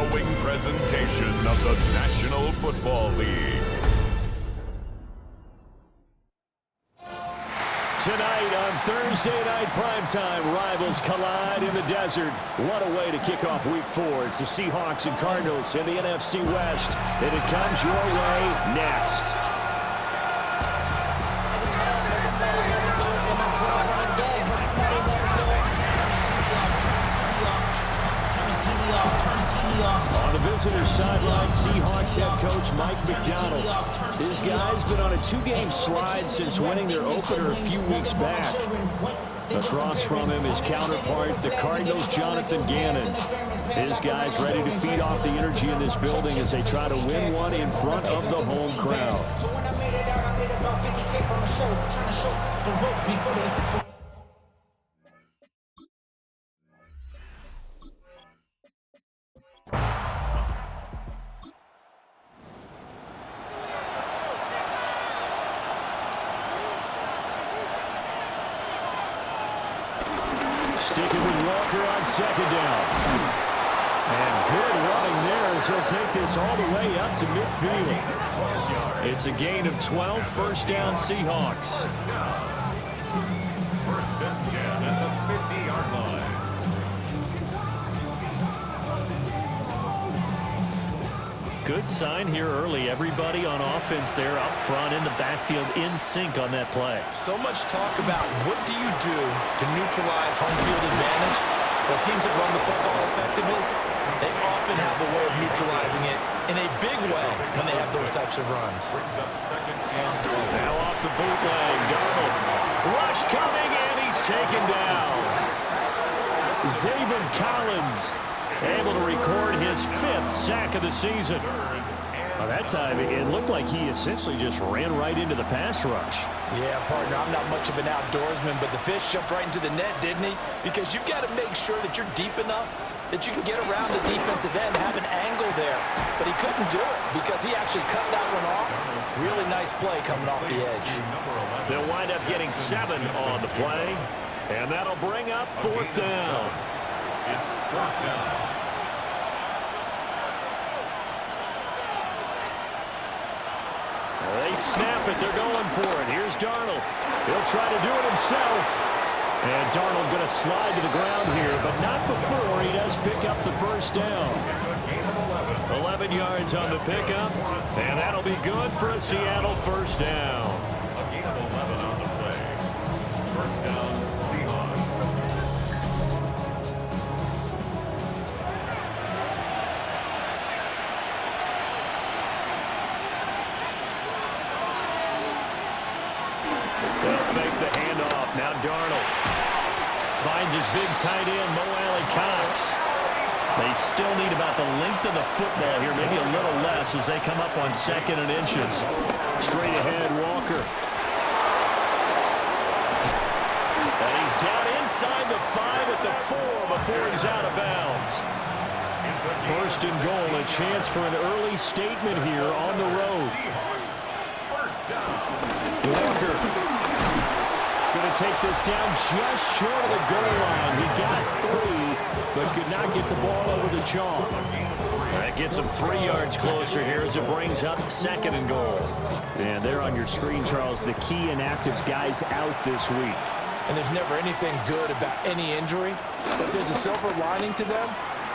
following presentation of the National Football League. Tonight on Thursday Night Primetime, rivals collide in the desert. What a way to kick off Week 4. It's the Seahawks and Cardinals in the NFC West, and it comes your way next. On the visitor's sideline, Seahawks head coach Mike McDonald. His guy's been on a 2-game slide since winning their opener a few weeks back. Across from him, his counterpart, the Cardinals' Jonathan Gannon. His guys ready to feed off the energy in this building as they try to win one in front of the home crowd. Sticking with Walker on second down. And good running there as he'll take this all the way up to midfield. It's a gain of 12, first down Seahawks. First and 10 at the 50-yard line. Good sign here early. Everybody on offense there up front in the backfield in sync on that play. So much talk about what do you do to neutralize home field advantage? Well, teams that run the football effectively, they often have a way of neutralizing it in a big way when they have those types of runs. Now off the bootleg, Darnold. Rush coming, and he's taken down. Zaven Collins able to record his 5th sack of the season. Well, that time, it looked like he essentially just ran right into the pass rush. Yeah, partner, I'm not much of an outdoorsman, but the fish jumped right into the net, didn't he? Because you've got to make sure that you're deep enough that you can get around the defensive end, have an angle there. But he couldn't do it because he actually cut that one off. Really nice play coming off the edge. They'll wind up getting 7 on the play, and that'll bring up 4th down. It's 4th down. They snap it. They're going for it. Here's Darnold. He'll try to do it himself. And Darnold going to slide to the ground here, but not before he does pick up the first down. 11 yards on the pickup, and that'll be good for a Seattle first down. A gain of 11 on the play. First down, Seahawks. They'll fake the handoff. Now Darnold finds his big tight end, Mo Alley-Cox. They still need about the length of the football here, maybe a little less as they come up on 2nd and inches. Straight ahead, Walker. And he's down inside the 5 at the 4 before he's out of bounds. First and goal, a chance for an early statement here on the road. Walker going to take this down just short of the goal line. He got 3, but could not get the ball over the chalk. That gets him 3 yards closer here as it brings up 2nd and goal. And there on your screen, Charles, the key inactives guys out this week. And there's never anything good about any injury, but there's a silver lining to them.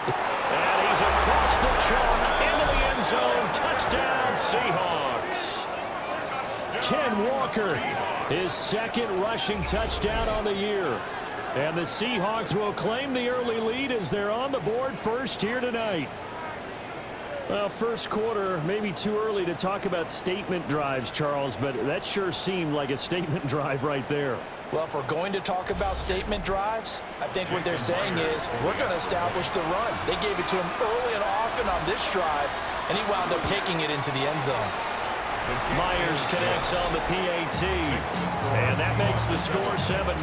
And he's across the chalk into the end zone. Touchdown, Seahawks. Ken Walker, his 2nd rushing touchdown on the year. And the Seahawks will claim the early lead as they're on the board first here tonight. Well, first quarter, maybe too early to talk about statement drives, Charles, but that sure seemed like a statement drive right there. Well, if we're going to talk about statement drives, I think what they're saying is we're going to establish the run. They gave it to him early and often on this drive, and he wound up taking it into the end zone. Myers connects on the PAT, and that makes the score 7-0.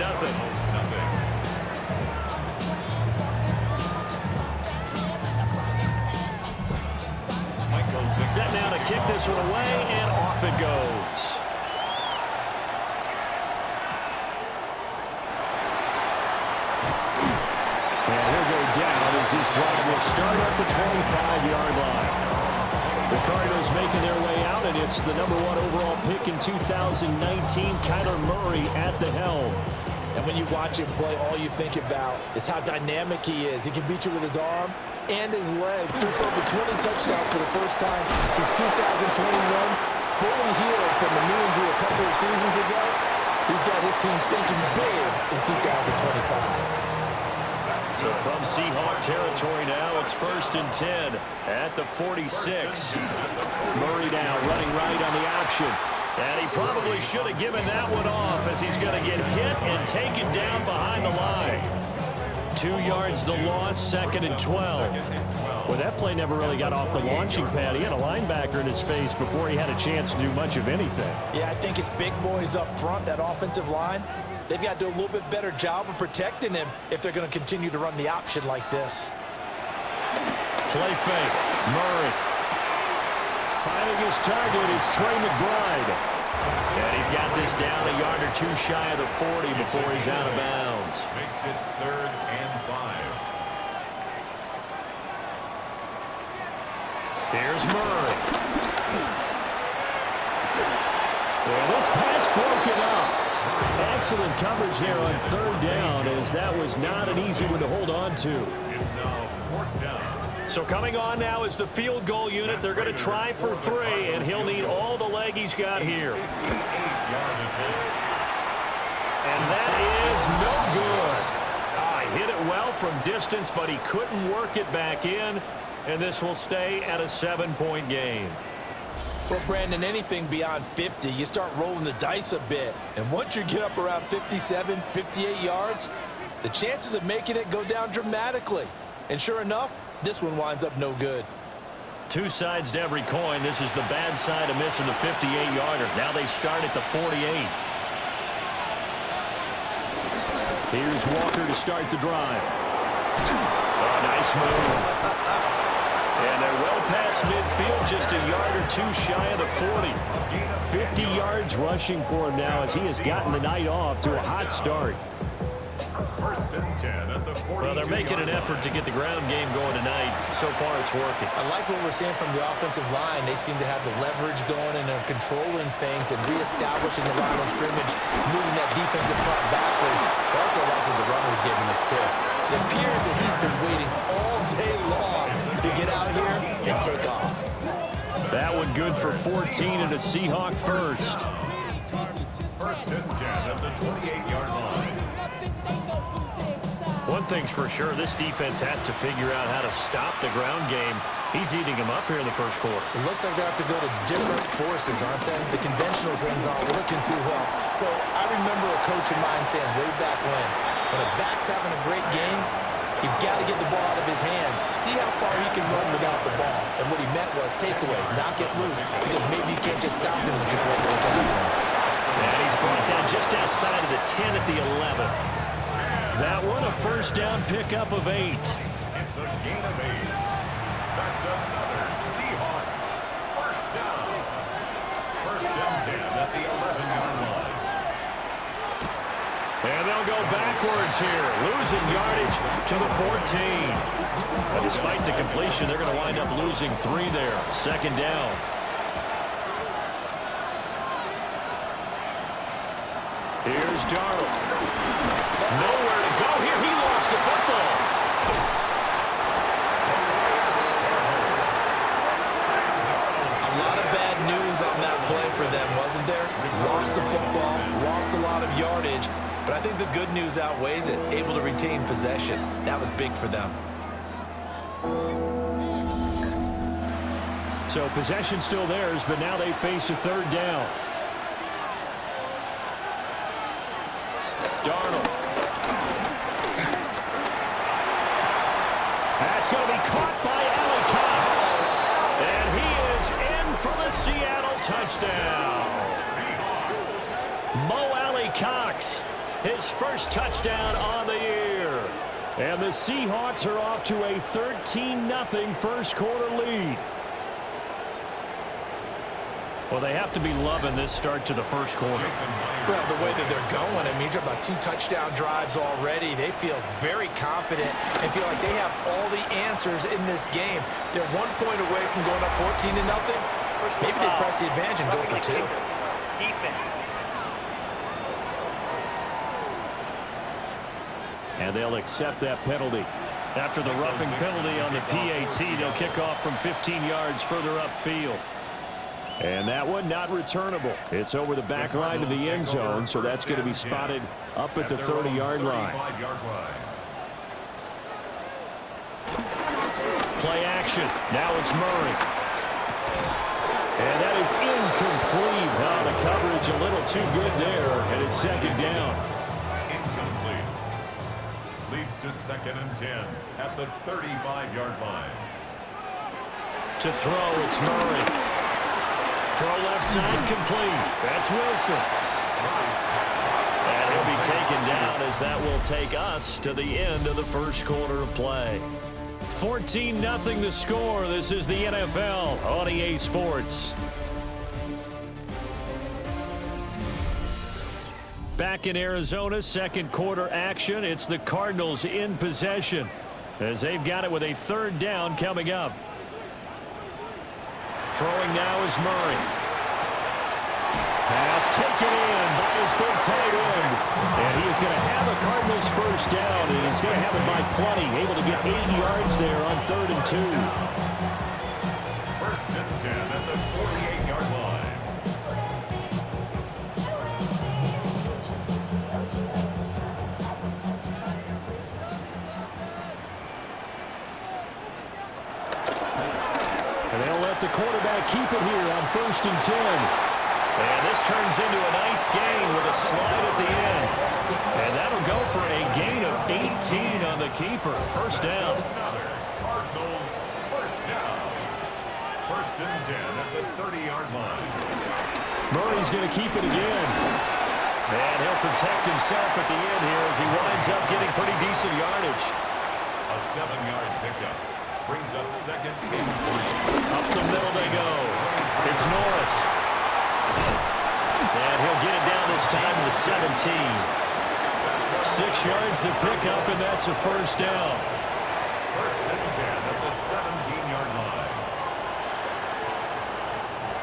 Set now to kick this one away, and off it goes. And he'll go down as as this drive will start at the 25-yard line. The Cardinals making their way out, and it's the #1 overall pick in 2019, Kyler Murray at the helm. And when you watch him play, all you think about is how dynamic he is. He can beat you with his arm and his legs. Threw for over 20 touchdowns for the first time since 2021. Fully healed from a knee injury a couple of seasons ago. He's got his team thinking big in 2025. So from Seahawk territory now, it's 1st and 10 at the 46. Murray now running right on the option. And he probably should have given that one off as he's going to get hit and taken down behind the line. 2 yards the loss, 2nd and 12. Well, that play never really got off the launching pad. He had a linebacker in his face before he had a chance to do much of anything. Yeah, I think it's big boys up front, that offensive line. They've got to do a little bit better job of protecting him if they're going to continue to run the option like this. Play fake. Murray. Finding his target, it's Trey McBride. And he's got this down a yard or 2 shy of the 40 before he's out of bounds. Makes it 3rd and 5. Here's Murray. And this pass broken up. Excellent coverage there on 3rd down, as that was not an easy one to hold on to. It's now 4th down. So coming on now is the field goal unit. They're going to try for 3, and he'll need all the leg he's got here. And that is no good. He hit it well from distance, but he couldn't work it back in, and this will stay at a 7-point game. Well, Brandon, anything beyond 50, you start rolling the dice a bit. And once you get up around 57, 58 yards, the chances of making it go down dramatically. And sure enough, this one winds up no good. 2 sides to every coin. This is the bad side of missing the 58-yarder. Now they start at the 48. Here's Walker to start the drive. Oh, nice move. And they're well past midfield, just a yard or 2 shy of the 40. 50 yards rushing for him now as he has gotten the night off to a hot start. 1st and 10 at the 40. Well, they're making an effort to get the ground game going tonight. So far, it's working. I like what we're seeing from the offensive line. They seem to have the leverage going, and they're controlling things and reestablishing the line of scrimmage, moving that defensive front backwards. I also like what the runner's giving us, too. It appears that he's been waiting all day long to get out here and take off. That one good for 14 and a Seahawk first. 1st and 10 at the 28-yard line. One thing's for sure, this defense has to figure out how to stop the ground game. He's eating him up here in the first quarter. It looks like they have to go to different forces, aren't they? The conventional things aren't working too well. So I remember a coach of mine saying way back when a back's having a great game, you've got to get the ball out of his hands. See how far he can run without the ball. And what he meant was takeaways, not get loose, because maybe you can't just stop him with just regular tackling. And he's brought down just outside of the 10 at the 11. That one a 1st down pickup of 8. It's a gain of 8. That's another Seahawks 1st down. 1st and 10 at the 11-yard line. And they'll go backwards here, losing yardage to the 14. But despite the completion, they're going to wind up losing 3 there. 2nd down. Here's Darnold. Nowhere to go here. He lost the football. A lot of bad news on that play for them, wasn't there? Lost the football, lost a lot of yardage, but I think the good news outweighs it. Able to retain possession. That was big for them. So possession still theirs, but now they face a 3rd down. Darnold. That's going to be caught by Allie Cox. And he is in for the Seattle touchdown. Mo Allie Cox, his first touchdown on the year. And the Seahawks are off to a 13-0 first quarter lead. Well, they have to be loving this start to the first quarter. Well, the way that they're going, I mean, you're about 2 touchdown drives already. They feel very confident and feel like they have all the answers in this game. They're 1 point away from going up 14-0. Maybe they press the advantage and go for 2. And they'll accept that penalty. After the roughing penalty on the PAT, they'll kick off from 15 yards further upfield. And that one not returnable. It's over the back line to the end zone, so that's going to be spotted up at the 30-yard line. Play action. Now it's Murray. And that is incomplete. Oh, the coverage a little too good there, and it's second down. Incomplete. Leads to 2nd and 10 at the 35-yard line. To throw, it's Murray. Throw left side complete. That's Wilson. And he'll be taken down as that will take us to the end of the first quarter of play. 14-0 the score. This is the NFL on EA Sports. Back in Arizona, second quarter action. It's the Cardinals in possession as they've got it with a 3rd down coming up. Throwing now is Murray. Pass taken in by his big tight end. And he is going to have a Cardinals first down, and he's going to have it by plenty. Able to get 8 yards there on 3rd and 2. 1st and 10 at the 48-yard line. And they'll let the quarterback keep it here on 1st and 10. And this turns into a nice gain with a slide at the end. And that'll go for a gain of 18 on the keeper. First down. Cardinals first down. 1st and 10 at the 30-yard line. Murray's going to keep it again. And he'll protect himself at the end here as he winds up getting pretty decent yardage. A 7-yard pickup brings up 2nd and 3. Up the middle they go. It's Norris. And he'll get it down this time to the 17. 6 yards the pickup, and that's a first down. 1st and 10 at the 17-yard line.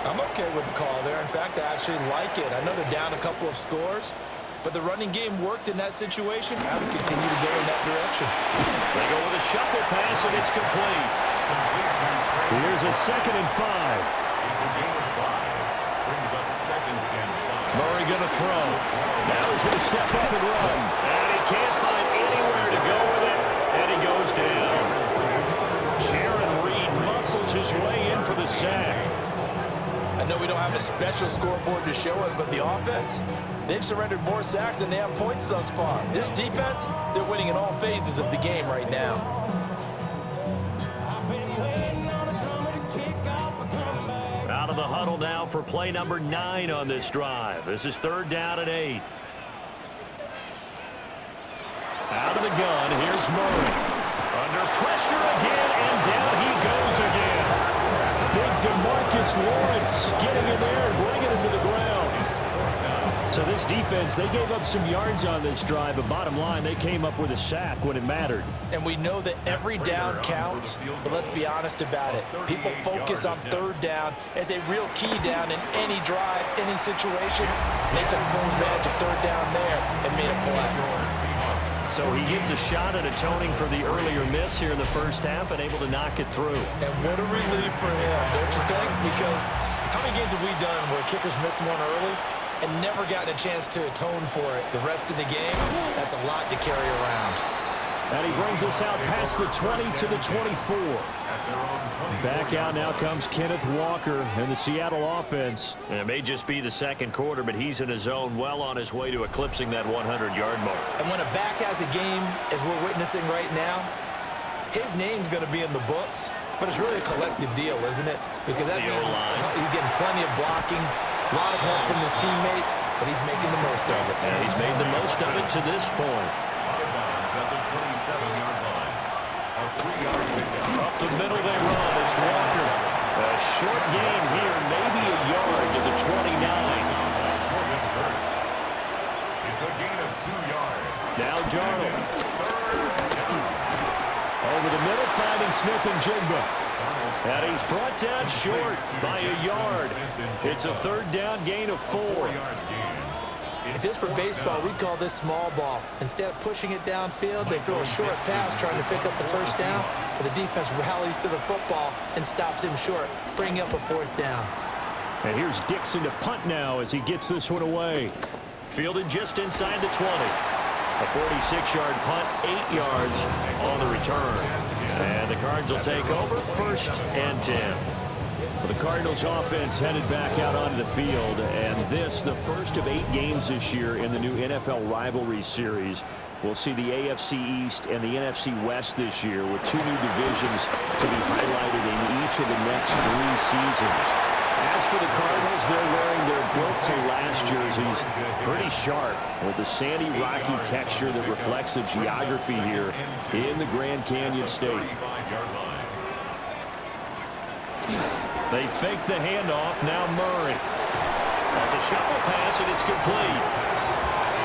I'm okay with the call there. In fact, I actually like it. I know they're down a couple of scores, but the running game worked in that situation. I would continue to go in that direction. They go with a shuffle pass, and it's complete. Here's a 2nd and 5. It's a gain of 5. Brings up 2nd and 5. Murray going to throw. Now he's going to step up and run. And he can't find anywhere to go with it. And he goes down. Jaron Reed muscles his way in for the sack. I know we don't have a special scoreboard to show it, but the offense, they've surrendered more sacks than they have points thus far. This defense, they're winning in all phases of the game right now. Out of the huddle now for play number 9 on this drive. This is 3rd down and 8. Out of the gun, here's Murray. Under pressure again, and down he goes again. Big DeMarcus Lawrence getting in there and bringing him to the ground. So this defense, they gave up some yards on this drive, but bottom line, they came up with a sack when it mattered. And we know that every down counts, but let's be honest about it. People focus on 3rd down as a real key down in any drive, any situation. They took full advantage of 3rd down there and made a play. So he gets a shot at atoning for the earlier miss here in the first half and able to knock it through. And what a relief for him, don't you think? Because how many games have we done where kickers missed one early and never gotten a chance to atone for it the rest of the game? That's a lot to carry around. And he brings us out past the 20 to the 24. Back out now comes Kenneth Walker and the Seattle offense. And it may just be the second quarter, but he's in his zone well on his way to eclipsing that 100-yard mark. And when a back has a game, as we're witnessing right now, his name's going to be in the books, but it's really a collective deal, isn't it? Because that means he's getting plenty of blocking, a lot of help from his teammates, but he's making the most of it. And he's made the most of it to this point. Out of bounds at the 27-yard line. A 3-yard pickup. Up the middle they run. It's Walker. A short gain here, maybe a yard to the 29. It's a gain of 2 yards. Now Darnold. Over the middle, finding Smith and Jigba. And he's brought down short by a yard. It's a 3rd down gain of 4. If this were baseball, we'd call this small ball. Instead of pushing it downfield, they throw a short pass trying to pick up the 1st down, but the defense rallies to the football and stops him short, bringing up a 4th down. And here's Dixon to punt now as he gets this one away. Fielded just inside the 20. A 46-yard punt, 8 yards on the return. And the Cards will take over, 1st and 10. Well, the Cardinals offense headed back out onto the field, and this, the first of 8 games this year in the new NFL rivalry series. We'll see the AFC East and the NFC West this year with 2 new divisions to be highlighted in each of the next 3 seasons. As for the Cardinals, they're wearing their built-to-last jerseys, pretty sharp, with the sandy, rocky texture that reflects the geography here in the Grand Canyon State. They fake the handoff, now Murray. That's a shuffle pass, and it's complete.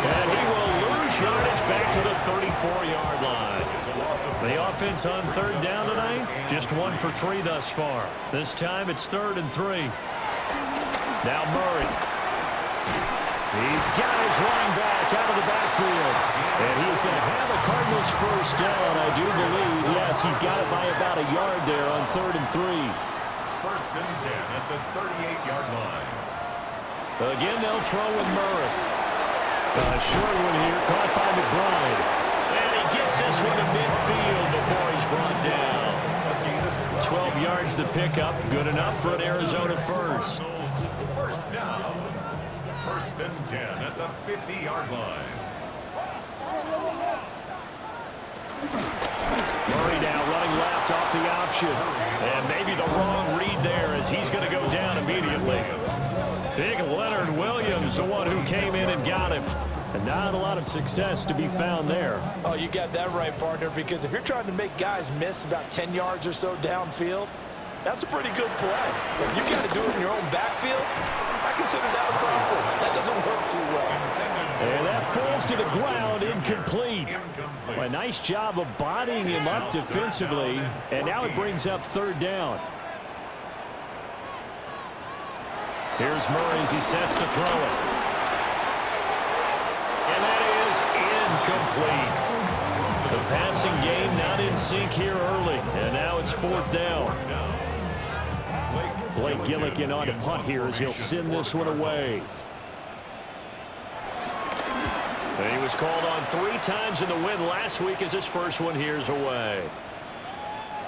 And he will lose yardage back to the 34-yard line. The offense on 3rd down tonight, just 1 for 3 thus far. This time it's 3rd and 3. Now Murray. He's got his running back out of the backfield. And he's going to have a Cardinals 1st down, I do believe. Yes, he's got it by about a yard there on 3rd and 3. 1st and 10 at the 38-yard line. Again, they'll throw with Murray. A short one here, caught by McBride. And he gets this one to midfield before he's brought down. 12 yards to pick up, good enough for an Arizona 1st. 1st down. 1st and 10 at the 50-yard line. Murray now running left off the option. And maybe the wrong read there as he's going to go down immediately. Big Leonard Williams, the one who came in and got him. And not a lot of success to be found there. Oh, you got that right, partner, because if you're trying to make guys miss about 10 yards or so downfield, that's a pretty good play. If you got to do it in your own backfield, I consider that a problem. That doesn't work too well. And that falls to the ground, incomplete. Well, a nice job of bodying him up defensively, and now it brings up 3rd down. Here's Murray as he sets to throw it. And that is incomplete. The passing game not in sync here early, and now it's 4th down. Blake Gillikin on to punt here as he'll send this one away. And he was called on 3 times in the win last week as his first one here's away.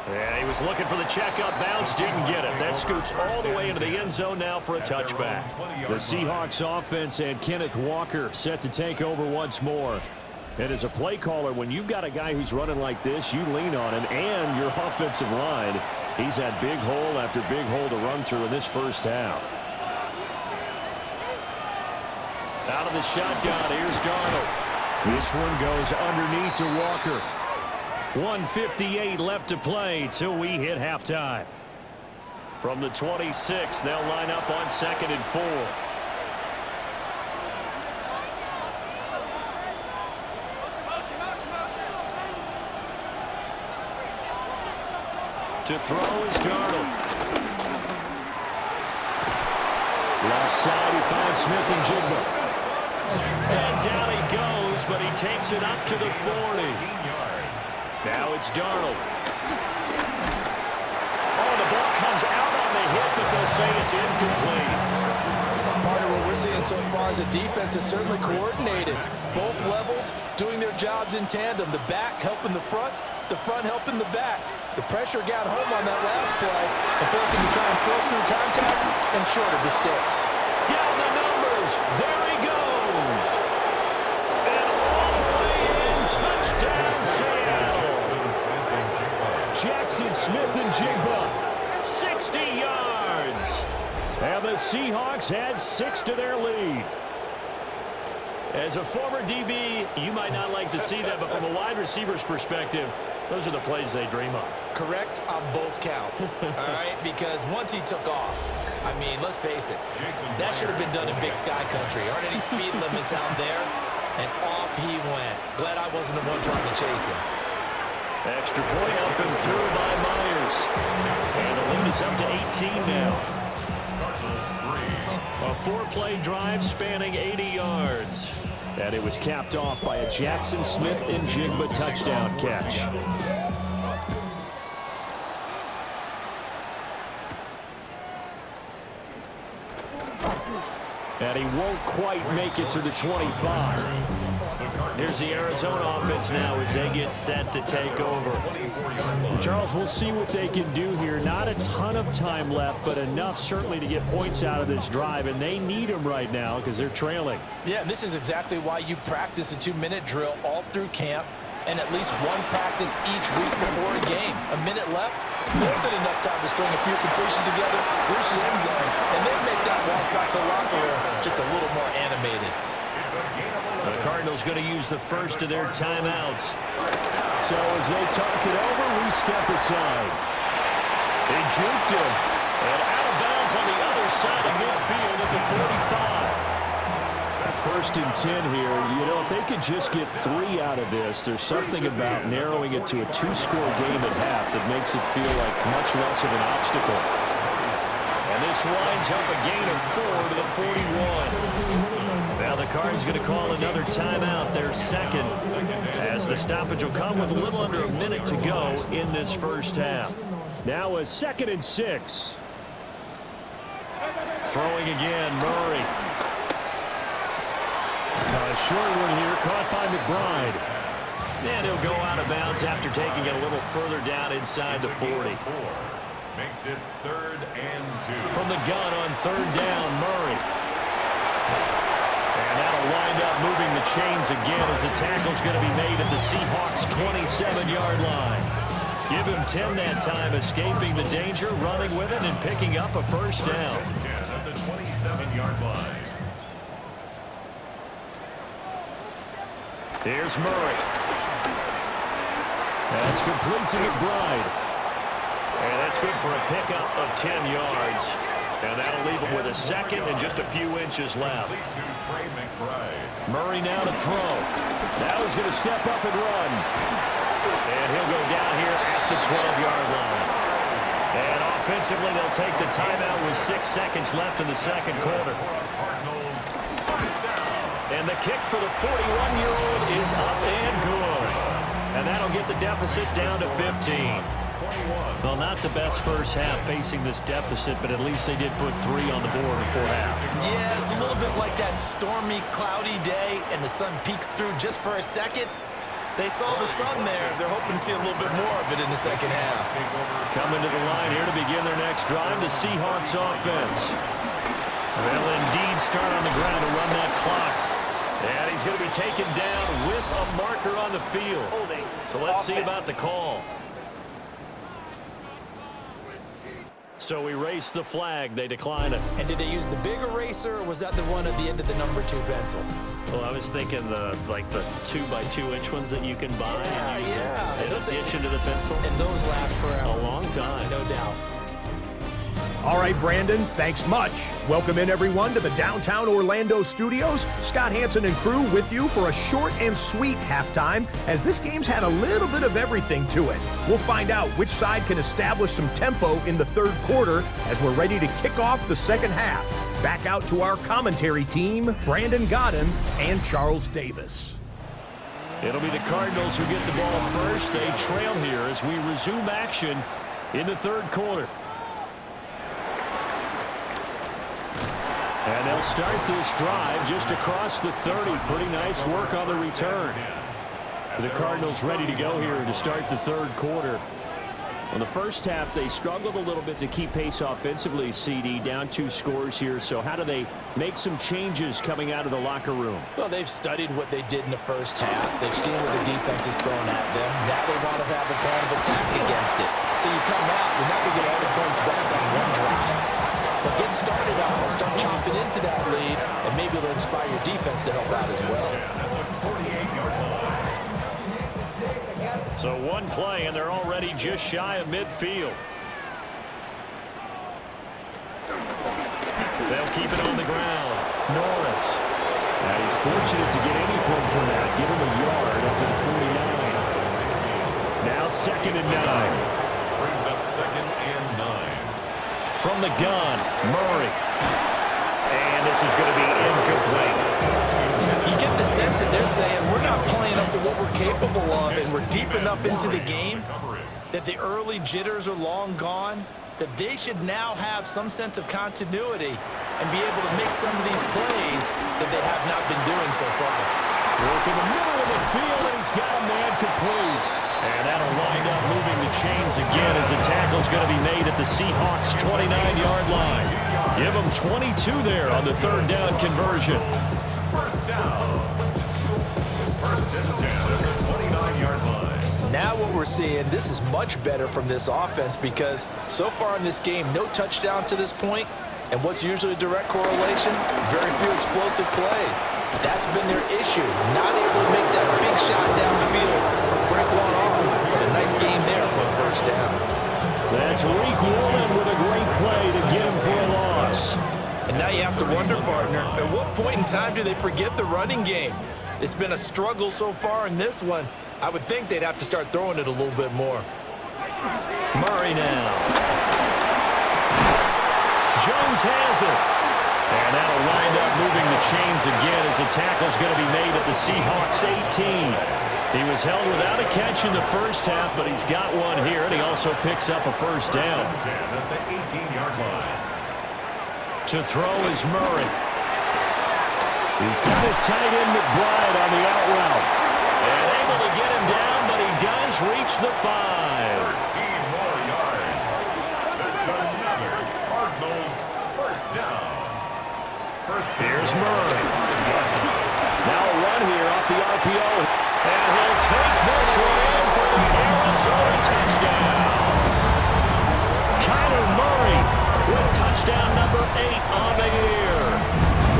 And he was looking for the checkup bounce, didn't get it. That scoots all the way into the end zone now for a touchback. The Seahawks offense and Kenneth Walker set to take over once more. And as a play caller, when you've got a guy who's running like this, you lean on him and your offensive line. He's had big hole after big hole to run through in this 1st half. Out of the shotgun, here's Darnold. This one goes underneath to Walker. 1:58 left to play till we hit halftime. From the 26, they'll line up on 2nd and 4. To throw is Darnold. Left side, he finds Smith and Jigba. And down he goes, but he takes it up to the 40. Now it's Darnold. Oh, the ball comes out on the hit, but they'll say it's incomplete. Part of what we're seeing so far is the defense is certainly coordinated. Both levels doing their jobs in tandem. The back helping the front helping the back. The pressure got home on that last play and forced him to try and throw through contact and short of the sticks. Down the numbers. There he goes. And all the way in. Touchdown, Seattle. Jackson Smith and Jigba. 60 yards. And the Seahawks had 6 to their lead. As a former DB, you might not like to see that, but from a wide receiver's perspective, those are the plays they dream of. Correct on both counts, all right? Because once he took off, I mean, let's face it, that should have been done in Big Sky Country. Aren't any speed limits out there? And off he went. Glad I wasn't the one trying to chase him. Extra point up and through by Myers. And the lead is up to 18 now. A 4-play drive spanning 80 yards. And it was capped off by a Jackson Smith and Jigba touchdown catch. And he won't quite make it to the 25. Here's the Arizona offense now as they get set to take over. Charles, we'll see what they can do here. Not a ton of time left, but enough certainly to get points out of this drive, and they need them right now because they're trailing. Yeah, and this is exactly why you practice a 2-minute drill all through camp and at least one practice each week before a game. A minute left, more than enough time to string a few completions together, reach the end zone, and then make that walk back to the locker room just a little more animated. The Cardinals going to use the first of their timeouts. So as they talk it over, we step aside. They juked him. And out of bounds on the other side of midfield at the 45. First and 10 here. You know, if they could just get 3 out of this, there's something about narrowing it to a 2-score game at half that makes it feel like much less of an obstacle. And this winds up a gain of 4 to the 41. Now the Cards going to call another timeout, their second, as the stoppage will come with a little under a minute to go in this first half. Now a 2nd and 6. Throwing again, Murray. A short one here, caught by McBride. And he'll go out of bounds after taking it a little further down inside the 40. Makes it 3rd and 2. From the gun on 3rd down, Murray. And that'll wind up moving the chains again as the tackle's going to be made at the Seahawks' 27-yard line. Give him 10 that time, escaping the danger, running with it, and picking up a first down. 10 at the 27-yard line. Here's Murray. That's complete to McBride. And that's good for a pickup of 10 yards. And that'll leave him with a second and just a few inches left. Murray now to throw. Now he's going to step up and run. And he'll go down here at the 12-yard line. And offensively, they'll take the timeout with 6 seconds left in the second quarter. And the kick for the 41-year-old is up and good. And that'll get the deficit down to 15. Well, not the best first half facing this deficit, but at least they did put 3 on the board before half. Yeah, it's a little bit like that stormy, cloudy day, and the sun peeks through just for a second. They saw the sun there. They're hoping to see a little bit more of it in the second half. Coming to the line here to begin their next drive, the Seahawks offense. They'll indeed start on the ground to run that clock. And he's going to be taken down with a marker on the field. So let's see about the call. So we race the flag. They decline it. And did they use the big eraser, or was that the one at the end of the number 2 pencil? Well, I was thinking the 2x2-inch ones that you can buy and use in addition to the pencil. And those last forever. A long time. No doubt. All right, Brandon, thanks much. Welcome in, everyone, to the downtown Orlando studios. Scott Hansen and crew with you for a short and sweet halftime, as this game's had a little bit of everything to it. We'll find out which side can establish some tempo in the third quarter as we're ready to kick off the second half. Back out to our commentary team, Brandon Godden and Charles Davis. It'll be the Cardinals who get the ball first. They trail here as we resume action in the third quarter. And they'll start this drive just across the 30. Pretty nice work on the return. The Cardinals ready to go here to start the third quarter. In the first half, they struggled a little bit to keep pace offensively, CD, down 2 scores here. So how do they make some changes coming out of the locker room? Well, they've studied what they did in the first half. They've seen what the defense is throwing at them. Now they want to have a plan of attack against it. So you come out, you're not going to get all the points back on one drive. But get started on it, start chopping into that lead, and maybe it'll inspire your defense to help out as well. So one play, and they're already just shy of midfield. They'll keep it on the ground. Norris. And he's fortunate to get anything from that. Give him a yard up to the 49. Now 2nd and 9. Brings up 2nd and 9. From the gun, Murray. And this is going to be incomplete. You get the sense that they're saying we're not playing up to what we're capable of, and we're deep enough into the game that the early jitters are long gone, that they should now have some sense of continuity and be able to make some of these plays that they have not been doing so far. Work in the middle of the field, and he's got a man complete. And that'll wind up moving the chains again as a tackle's going to be made at the Seahawks' 29-yard line. Give them 22 there on the 3rd down conversion. First down. 1st and 10 at the 29-yard line. Now what we're seeing, this is much better from this offense because so far in this game, no touchdown to this point, and what's usually a direct correlation? Very few explosive plays. That's been their issue, not able to make that big shot downfield or break one off, but a nice game there for a 1st down. That's Reek Woolen with a great play to get him for a loss. And now you have to wonder, partner, at what point in time do they forget the running game? It's been a struggle so far in this one. I would think they'd have to start throwing it a little bit more. Murray now. Jones has it. And that'll wind up moving the chains again as the tackle's going to be made at the Seahawks' 18. He was held without a catch in the 1st half, but he's got one here, and he also picks up a 1st down. 10 at the 18-yard line. To throw is Murray. He's got his tight end McBride on the out route. And able to get him down, but he does reach the 5. 13 more yards. That's another Cardinals 1st down. Here's Murray. Now a run here off the RPO. And he'll take this one in for the Arizona touchdown. Kyler Murray with touchdown number 8 on the year.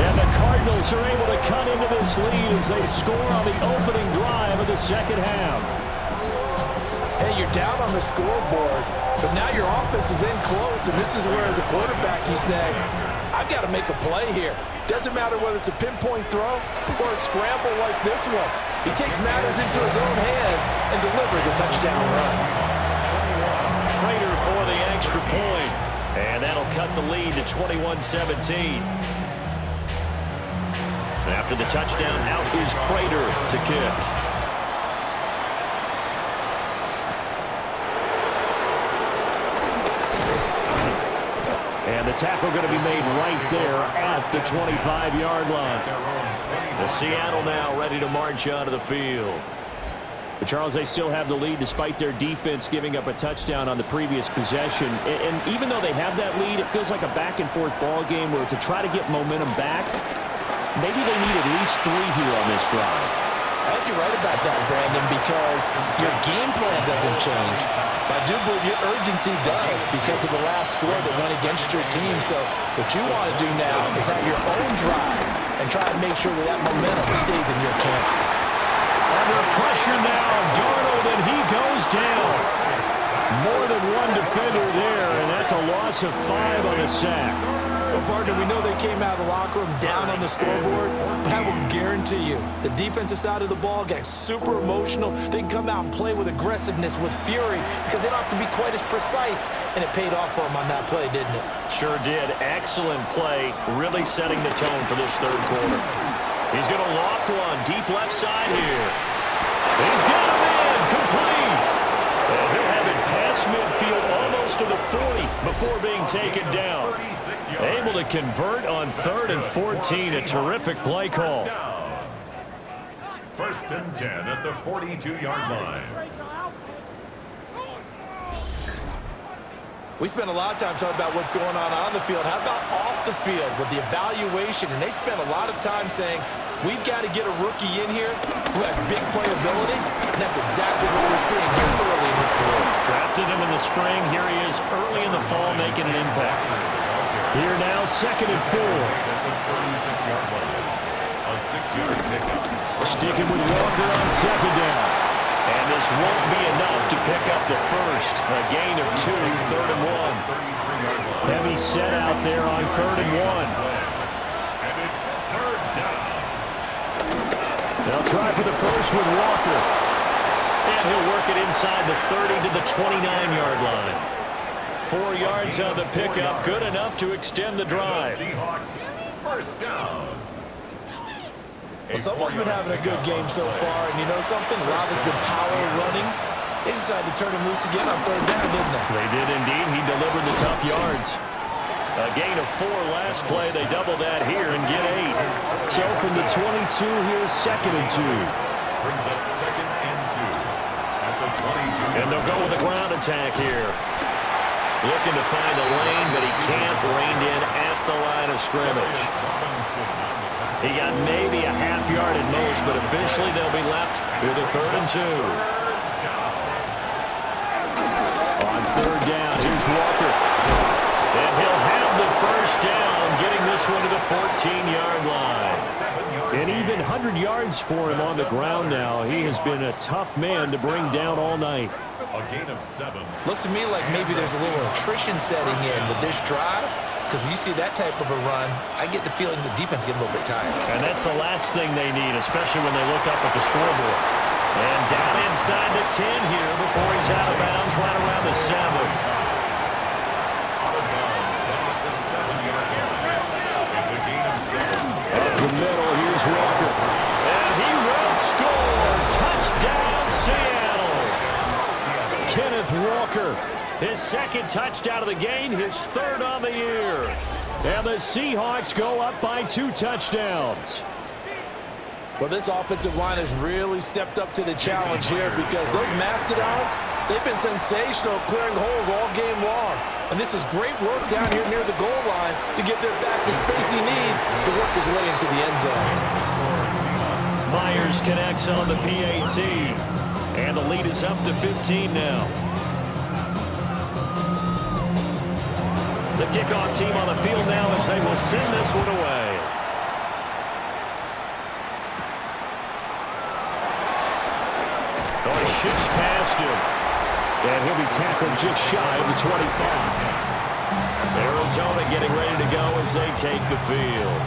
And the Cardinals are able to cut into this lead as they score on the opening drive of the 2nd half. Hey, you're down on the scoreboard, but now your offense is in close, and this is where, as a quarterback, you say, I've got to make a play here. Doesn't matter whether it's a pinpoint throw or a scramble like this one. He takes matters into his own hands and delivers a touchdown run. Prater for the extra point. And that'll cut the lead to 21-17. After the touchdown, out is Prater to kick. And the tackle going to be made right there at the 25-yard line. The Seattle now ready to march out of the field. But Charles, they still have the lead despite their defense giving up a touchdown on the previous possession. And even though they have that lead, it feels like a back-and-forth ball game where to try to get momentum back, maybe they need at least 3 here on this drive. I think you're right about that, Brandon, because your game plan doesn't change. But I do believe your urgency does because of the last score that went against your team. So what you want to do now is have your own drive and try to make sure that that momentum stays in your camp. Under pressure now, Darnold, and he goes down. More than one defender there, and that's a loss of 5 on the sack. Well, partner, we know they came out of the locker room down on the scoreboard, but I will guarantee you the defensive side of the ball got super emotional. They can come out and play with aggressiveness, with fury, because they don't have to be quite as precise, and it paid off for them on that play, didn't it? Sure did. Excellent play, really setting the tone for this third quarter. He's going to loft one deep left side here. He's got a man complete. And he'll have it past midfield almost to the 40 before being taken down. Able to convert on 3rd and 14. A terrific play call. 1st and 10 at the 42-yard line. We spent a lot of time talking about what's going on the field. How about off the field with the evaluation? And they spent a lot of time saying, we've got to get a rookie in here who has big playability, and that's exactly what we're seeing here early in his career. Drafted him in the spring. Here he is early in the fall making an impact. Here now, 2nd and 4. At the 36-yard line. A 6-yard pickup. Sticking with Walker on 2nd down. And this won't be enough to pick up the first. A gain of 2, 3rd and 1. Heavy set out there on 3rd and 1. And it's 3rd down. They'll try for the first with Walker. And he'll work it inside the 30 to the 29-yard line. 4 yards on the pickup, good enough to extend the drive. Seahawks, first down. Well, someone's been having a good game so far, and you know something? Rob has been power running. They decided to turn him loose again on 3rd down, didn't they? They did indeed. He delivered the tough yards. A gain of 4 last play. They double that here and get 8. So from the 22, here's 2nd and 2. Brings up 2nd and 2 at the 22. And they'll go with a ground attack here. Looking to find a lane, but he can't rein in at the line of scrimmage. He got maybe a half yard at most, but officially they'll be left with a 3rd and 2. On 3rd down, here's Walker. And he'll have the first down, getting this one to the 14-yard line. And even 100 yards for him on the ground now. He has been a tough man to bring down all night. A gain of 7. Looks to me like maybe there's a little attrition setting in with this drive, because when you see that type of a run, I get the feeling the defense getting a little bit tired. And that's the last thing they need, especially when they look up at the scoreboard. And down inside the 10 here before he's out of bounds right around the 7. Out of bounds down at the 7-yard line. It's a gain of 7. Up the middle, here's Walker. And he will score. Touchdown, Seattle. Kenneth Walker, his 2nd touchdown of the game, his 3rd on the year. And the Seahawks go up by 2 touchdowns. Well, this offensive line has really stepped up to the challenge here, because those Mastodons, they've been sensational clearing holes all game long. And this is great work down here near the goal line to get their back the space he needs to work his way into the end zone. Myers connects on the PAT. And the lead is up to 15 now. The kickoff team on the field now as they will send this one away. Oh, he shifts past him. And he'll be tackled just shy of the 25. Arizona getting ready to go as they take the field.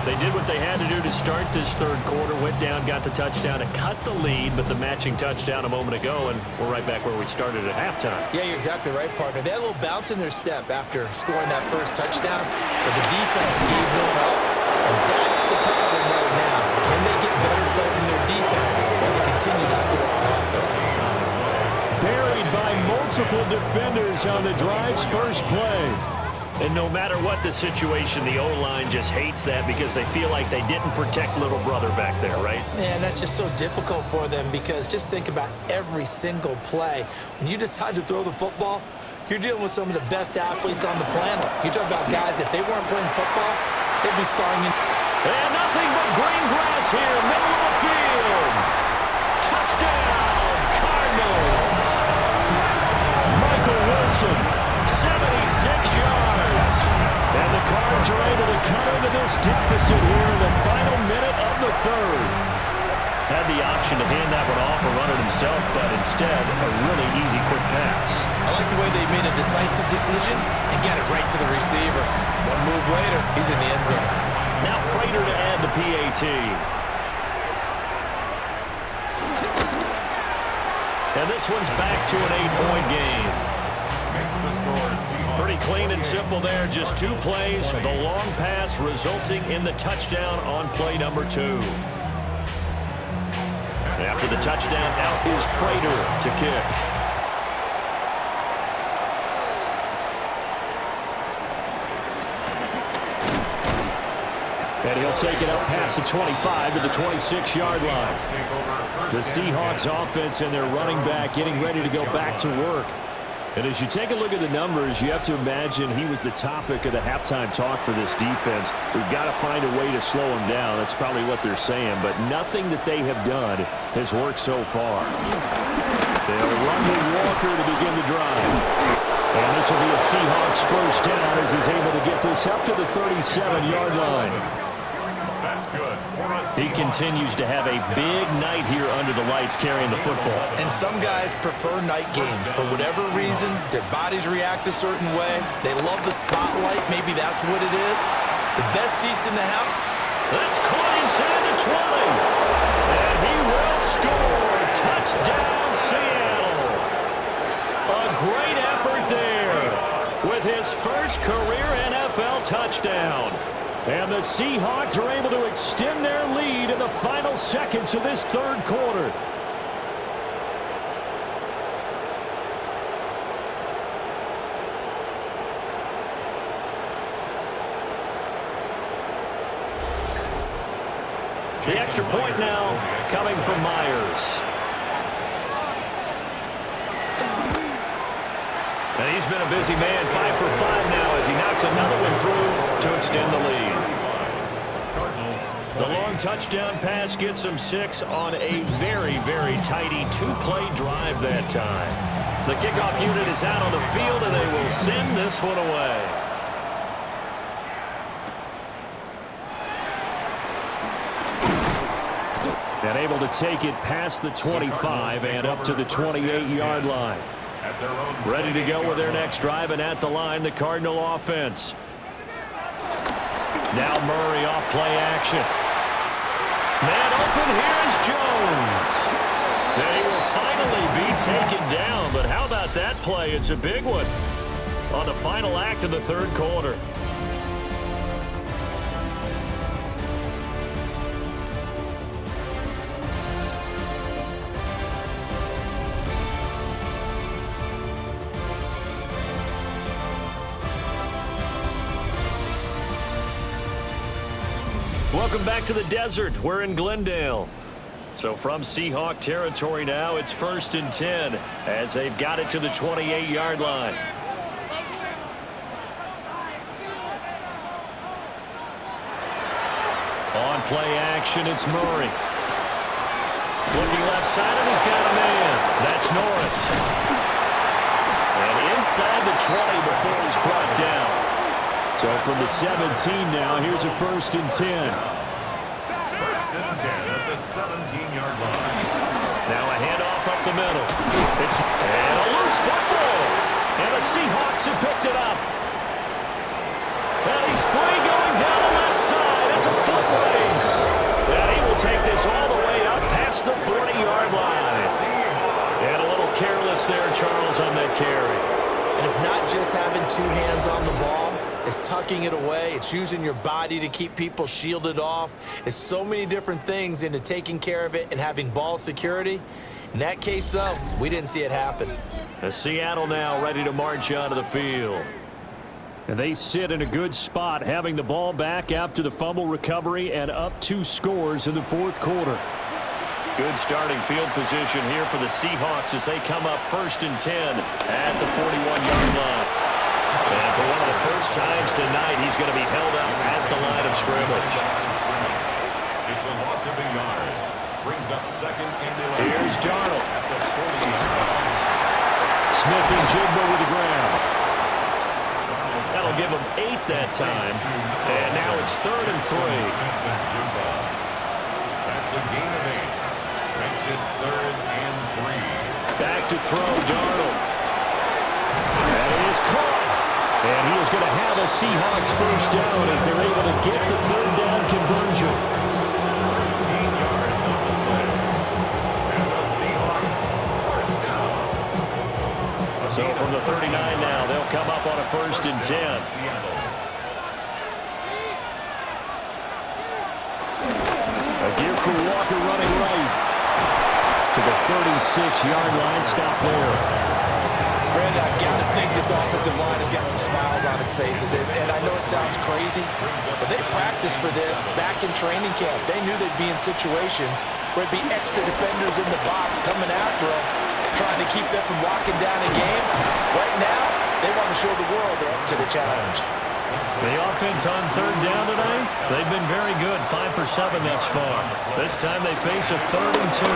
They did what they had to do to start this 3rd quarter. Went down, got the touchdown to cut the lead, but the matching touchdown a moment ago, and we're right back where we started at halftime. Yeah, you're exactly right, partner. They had a little bounce in their step after scoring that first touchdown, but the defense gave one up, and that's the problem right now. Can they get better play from their defense while they continue to score on offense? Buried by multiple defenders on the drive's first play. And no matter what the situation, the O-line just hates that because they feel like they didn't protect little brother back there, right? Yeah, and that's just so difficult for them, because just think about every single play. When you decide to throw the football, you're dealing with some of the best athletes on the planet. You talk about guys, if they weren't playing football, they'd be starring in. And nothing but green grass here, middle of the field. Touchdown, Cardinals. Michael Wilson, 76 yards. And the Cards are able to cover this deficit here in the final minute of the 3rd. Had the option to hand that one off or run it himself, but instead, a really easy quick pass. I like the way they made a decisive decision and got it right to the receiver. One move later, he's in the end zone. Now Prater to add the PAT. And this one's back to an 8-point game. Makes the score Seahawks. Pretty clean and simple there. Just 2 plays. The long pass resulting in the touchdown on play number 2. After the touchdown, out is Prater to kick. And he'll take it up past the 25 to the 26-yard line. The Seahawks offense and their running back getting ready to go back to work. And as you take a look at the numbers, you have to imagine he was the topic of the halftime talk for this defense. We've got to find a way to slow him down. That's probably what they're saying. But nothing that they have done has worked so far. They'll run with Walker to begin the drive. And this will be a Seahawks first down as he's able to get this up to the 37-yard line. That's good. He continues to have a big night here under the lights carrying the football. And some guys prefer night games. For whatever reason, their bodies react a certain way. They love the spotlight. Maybe that's what it is. The best seats in the house. That's caught inside the 20. And he will score. Touchdown, Seattle. A great effort there with his first career NFL touchdown. And the Seahawks are able to extend their lead in the final seconds of this third quarter. The extra point now coming from Myers. And he's been a busy man, 5 for 5 now as he knocks another one through to extend the lead. The long touchdown pass gets him 6 on a very, very tidy two-play drive that time. The kickoff unit is out on the field, and they will send this one away. And able to take it past the 25 and up to the 28-yard line. Ready to go with their next drive, and at the line, the Cardinal offense. Now Murray off play action. Man open, here's Jones. And he will finally be taken down, but how about that play? It's a big one on the final act of the third quarter. Welcome back to the desert. We're in Glendale. So from Seahawk territory now, it's 1st and 10 as they've got it to the 28-yard line. On play action, it's Murray. Looking left side, and he's got a man. That's Norris. And inside the 20 before he's brought down. So from the 17 now, here's a 1st and 10. 1st and 10 at the 17-yard line. Now a handoff up the middle. And a loose football. And the Seahawks have picked it up. And he's free going down the left side. It's a foot race. And he will take this all the way up past the 40-yard line. And a little careless there, Charles, on that carry. And it's not just having two hands on the ball. It's tucking it away. It's using your body to keep people shielded off. It's so many different things into taking care of it and having ball security. In that case, though, we didn't see it happen. As Seattle now ready to march onto the field. And they sit in a good spot, having the ball back after the fumble recovery and up 2 scores in the fourth quarter. Good starting field position here for the Seahawks as they come up 1st and 10 at the 41-yard line. And for one of the first times tonight, he's going to be held up at the line of scrimmage. It's a loss of a yard. Brings up 2nd and 11. Here's Darnold. At the 40-yard line. Smith and Jigba with the ground. That'll give him 8 that time. And now it's 3rd and 3. That's a gain of 8. Makes it 3rd and 3. Back to throw, Darnold. And it is caught. And he is going to have a Seahawks first down as they're able to get the 3rd down conversion. 13 yards on the play. And the Seahawks first down. So from the 39 now, they'll come up on a 1st and 10. A give for Walker running right to the 36-yard line. Stop there. Brandon, I've got to think this offensive line has got some smiles on its faces. And I know it sounds crazy, but they practiced for this back in training camp. They knew they'd be in situations where it'd be extra defenders in the box coming after them, trying to keep them from locking down a game. Right now, they want to show the world they're up to the challenge. The offense on 3rd down tonight, they've been very good, 5 for 7 thus far. This time they face a 3rd and 2.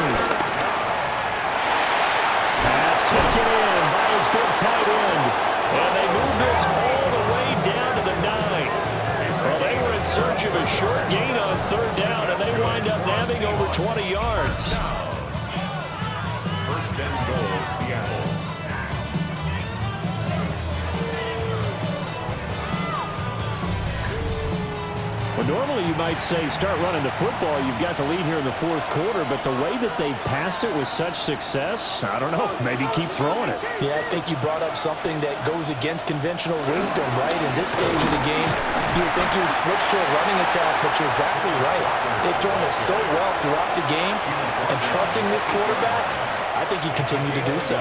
Pass taken in by his big tight end. short gain on third down, and they wind up nabbing over 20 yards. First and goal, Seattle. Well, normally you might say start running the football. You've got the lead here in the fourth quarter, but the way that they've passed it with such success, I don't know, maybe keep throwing it. Yeah, I think you brought up something that goes against conventional wisdom, right? In this stage of the game, you would think you would switch to a running attack, but you're exactly right. They've thrown it so well throughout the game, and trusting this quarterback, I think you continue to do so.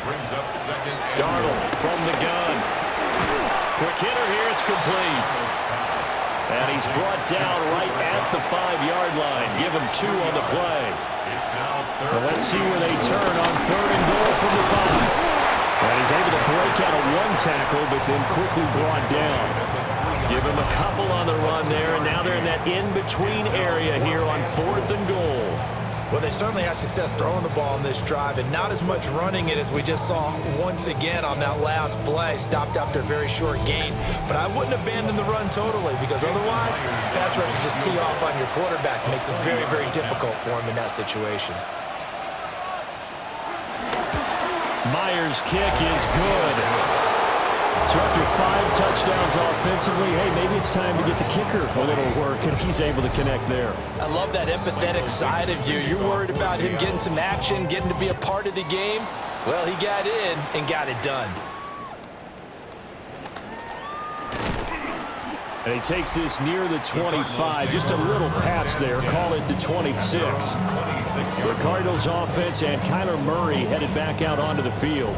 Brings up second and Darnold from the gun. Quick hitter here, it's complete. And he's brought down right at the 5-yard line. Give him 2 on the play. it's now third. Well, let's see where they turn on third and goal from the 5. And he's able to break out of 1 tackle, but then quickly brought down. Give him a couple on the run there, and now they're in that in-between area here on 4th and goal. Well, they certainly had success throwing the ball in this drive, and not as much running it as we just saw once again on that last play. Stopped after a very short gain, but I wouldn't abandon the run totally, because otherwise, pass rushers just tee off on your quarterback. Makes it very, very difficult for him in that situation. Myers' kick is good. So after 5 touchdowns offensively, hey, maybe it's time to get the kicker a little work, and he's able to connect there. I love that empathetic side of you. You're worried about him getting some action, getting to be a part of the game. Well, he got in and got it done. And he takes this near the 25. Just a little pass there. Call it the 26. The Cardinals offense and Kyler Murray headed back out onto the field.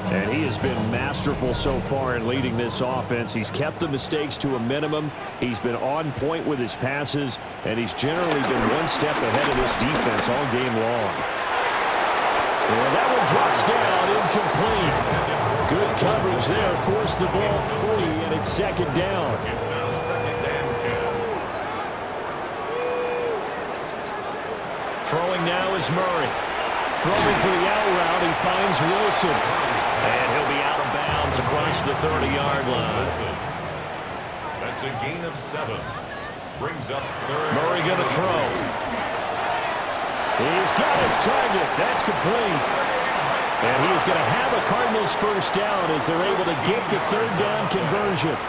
And he has been masterful so far in leading this offense. He's kept the mistakes to a minimum. He's been on point with his passes, and he's generally been 1 step ahead of this defense all game long. And that one drops down, incomplete. Good coverage there, forced the ball free, and it's 2nd down. It's now 2nd and 10. Throwing now is Murray. Throwing for the out route, he finds Wilson. And he'll be out of bounds across the 30-yard line. That's a gain of 7. Brings up 3rd. Murray going to throw. He's got his target. That's complete. And he is going to have a Cardinals first down as they're able to get the 3rd down conversion.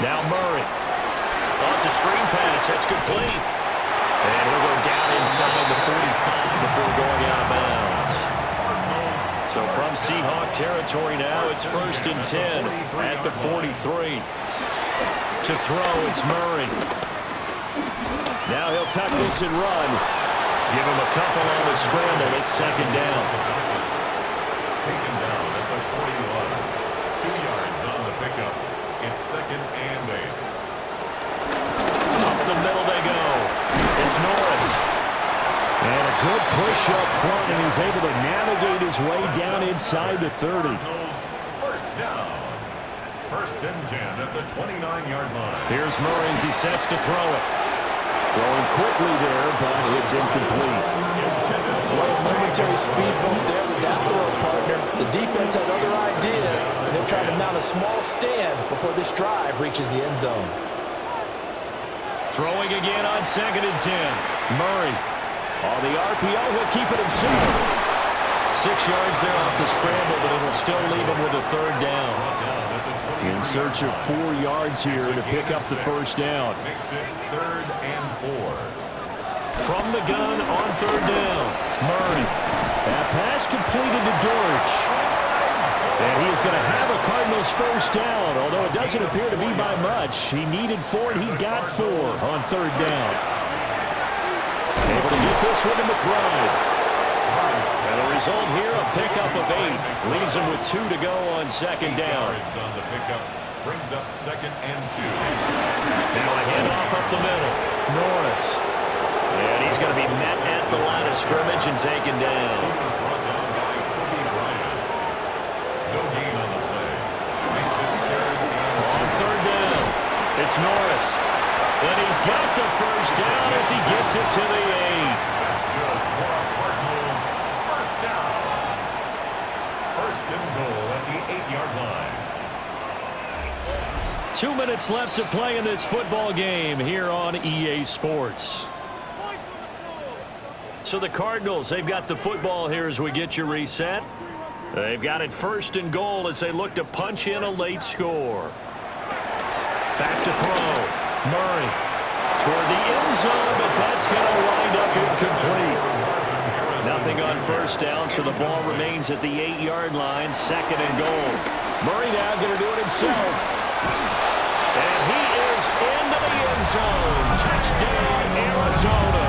Now Murray. Oh, it's a screen pass. That's complete. And he'll go down inside the 45 before going out of bounds. So from Seahawk territory now, it's 1st and 10 at the 43. To throw, it's Murray. Now he'll tuck this and run. Give him a couple on the scramble. It's 2nd down. Taken down at the 41. 2 yards on the pickup. It's 2nd and 8. Up the middle they go. It's Norris. And a good push up front, and he's able to navigate his way down inside the 30. First down. 1st and 10 at the 29-yard line. Here's Murray as he sets to throw it. Throwing quickly there, but it's incomplete. What a momentary speed bump there with that throw, partner. The defense had other ideas, and they're trying to mount a small stand before this drive reaches the end zone. Throwing again on 2nd and 10. Murray. On the RPO, he'll keep it himself. 6 yards there off the scramble, but it'll still leave him with a 3rd down. In search of 4 yards here to pick up the first down. Makes it 3rd and 4. From the gun on 3rd down. Murray. That pass completed to Dortch. And he is going to have a Cardinals first down, although it doesn't appear to be by much. He needed 4, and he got 4 on 3rd down. Able to get this one to McBride. And the result here, a pickup of 8. Leaves him with 2 to go on 2nd down. On the pickup. Brings up 2nd and 2. Now a handoff up the middle. Norris. And he's going to be met at the line of scrimmage and taken down. Brought down by Kobe Bryant. No gain on the play. Makes it 3rd and 2. On 3rd down, it's Norris. And he's got the first down as he gets it to the 8. That's good for our Cardinals. First down. 1st and goal at the 8-yard line. 2 minutes left to play in this football game here on EA Sports. So the Cardinals, they've got the football here as we get you reset. They've got it 1st and goal as they look to punch in a late score. Back to throw. Murray toward the end zone, but that's going to wind up incomplete. Nothing on 1st down, so the ball remains at the 8-yard line, 2nd and goal. Murray now going to do it himself. And he is into the end zone. Touchdown, Arizona.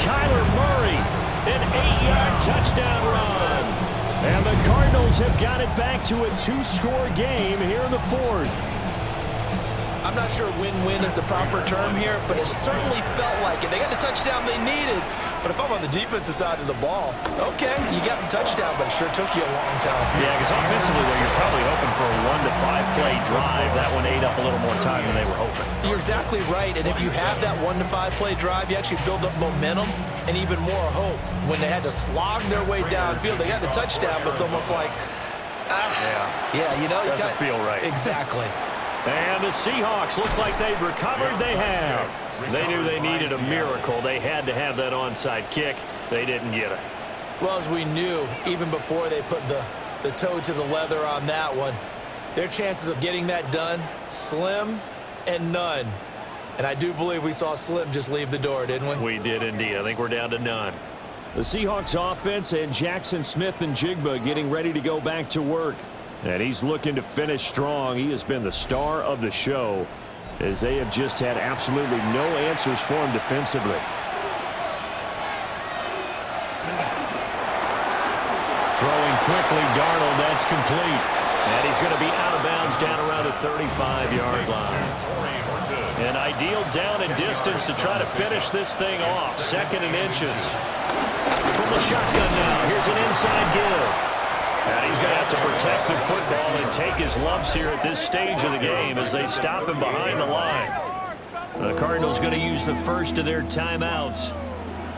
Kyler Murray, an 8-yard touchdown run. And the Cardinals have got it back to a 2-score game here in the 4th. I'm not sure win-win is the proper term here, but it certainly felt like it. They got the touchdown they needed. But if I'm on the defensive side of the ball, okay, you got the touchdown, but it sure took you a long time. Yeah, because offensively, though, you're probably hoping for a 1 to 5 play drive. That one ate up a little more time than they were hoping. You're exactly right, and if you have that 1 to 5 play drive, you actually build up momentum and even more hope. When they had to slog their way downfield, they got the touchdown, but it's almost like, you know. Doesn't feel right. Exactly. And the Seahawks, looks like they've recovered. They have. They knew they needed a miracle. They had to have that onside kick. They didn't get it. Well, as we knew, even before they put the toe to the leather on that one, their chances of getting that done, slim and none. And I do believe we saw Slim just leave the door, didn't we? We did indeed. I think we're down to none. The Seahawks offense and Jackson Smith and Jigba getting ready to go back to work. And he's looking to finish strong. He has been the star of the show as they have just had absolutely no answers for him defensively. Throwing quickly, Darnold, that's complete. And he's going to be out of bounds down around the 35-yard line. An ideal down and distance to try to finish this thing off. 2nd and inches. From the shotgun now, here's an inside give. And he's going to have to protect the football and take his lumps here at this stage of the game as they stop him behind the line. The Cardinals going to use the first of their timeouts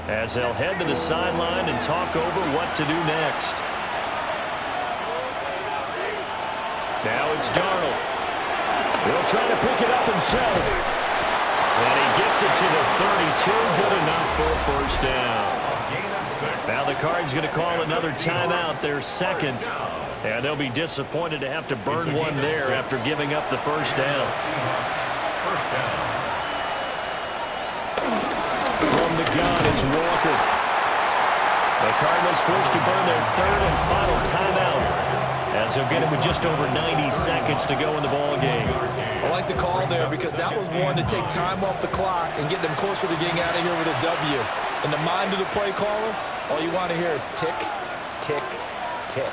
as they'll head to the sideline and talk over what to do next. Now it's Darnold. He'll try to pick it up himself. And he gets it to the 32. Good enough for a 1st down. Now the Cards going to call another timeout, their 2nd. And they'll be disappointed to have to burn one there after giving up the 1st down. From the gun, it's Walker. The Cardinals forced to burn their 3rd and final timeout as they'll get it with just over 90 seconds to go in the ball game. I like the call there because that was one to take time off the clock and get them closer to getting out of here with a W. In the mind of the play caller, all you want to hear is tick, tick, tick.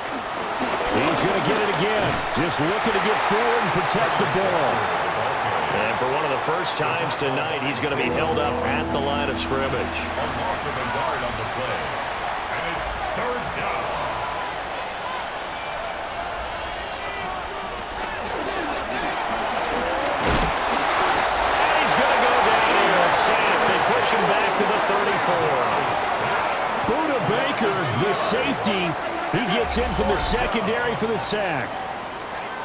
He's going to get it again. Just looking to get forward and protect the ball. And for one of the first times tonight, he's going to be held up at the line of scrimmage. A loss of a yard on the play. And it's 3rd down. And he's going to go down here. A sack. They push him back to the 34. Buda Baker, the safety, he gets in from the secondary for the sack.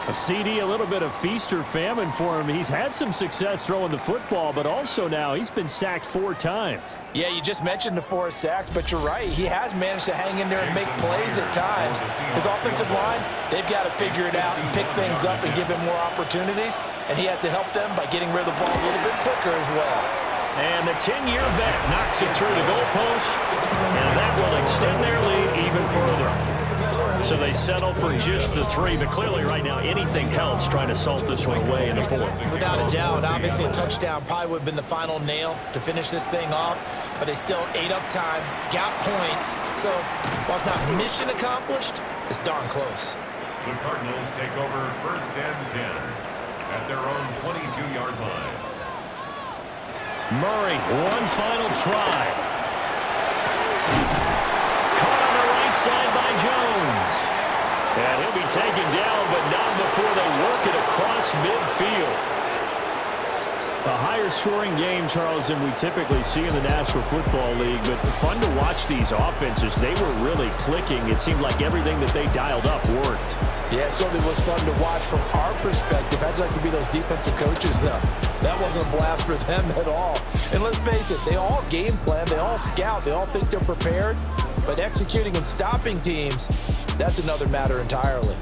A CD, a little bit of feast or famine for him. He's had some success throwing the football, but also now he's been sacked 4 times. Yeah, you just mentioned the 4 sacks, but you're right. He has managed to hang in there and make plays at times. His offensive line, they've got to figure it out and pick things up and give him more opportunities, and he has to help them by getting rid of the ball a little bit quicker as well. And the 10-year vet knocks it through the goalpost, and that will extend their lead even further. So they settle for just the 3, but clearly right now anything helps trying to salt this one away in the 4th. Without a doubt, obviously a touchdown probably would have been the final nail to finish this thing off, but they still ate up time, got points. So while it's not mission accomplished, it's darn close. The Cardinals take over 1st and 10 at their own 22-yard line. Murray, one final try. Caught on the right side by Jones. And he'll be taken down, but not before they work it across midfield. A higher scoring game, Charles, than we typically see in the National Football League, but fun to watch these offenses. They were really clicking. It seemed like everything that they dialed up worked. Yeah, it certainly was fun to watch from our perspective. I'd like to be those defensive coaches, though. That wasn't a blast for them at all. And let's face it, they all game plan, they all scout, they all think they're prepared, but executing and stopping teams, that's another matter entirely.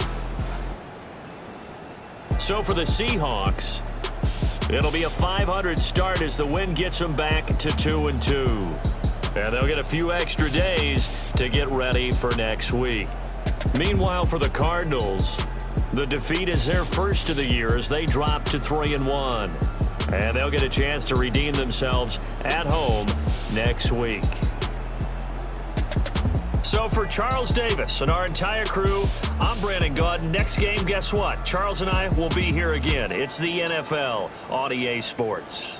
So for the Seahawks, it'll be a 500 start as the win gets them back to 2-2. And they'll get a few extra days to get ready for next week. Meanwhile, for the Cardinals, the defeat is their first of the year as they drop to 3-1. And they'll get a chance to redeem themselves at home next week. So for Charles Davis and our entire crew, I'm Brandon Gaudin. Next game, guess what? Charles and I will be here again. It's the NFL on EA Sports.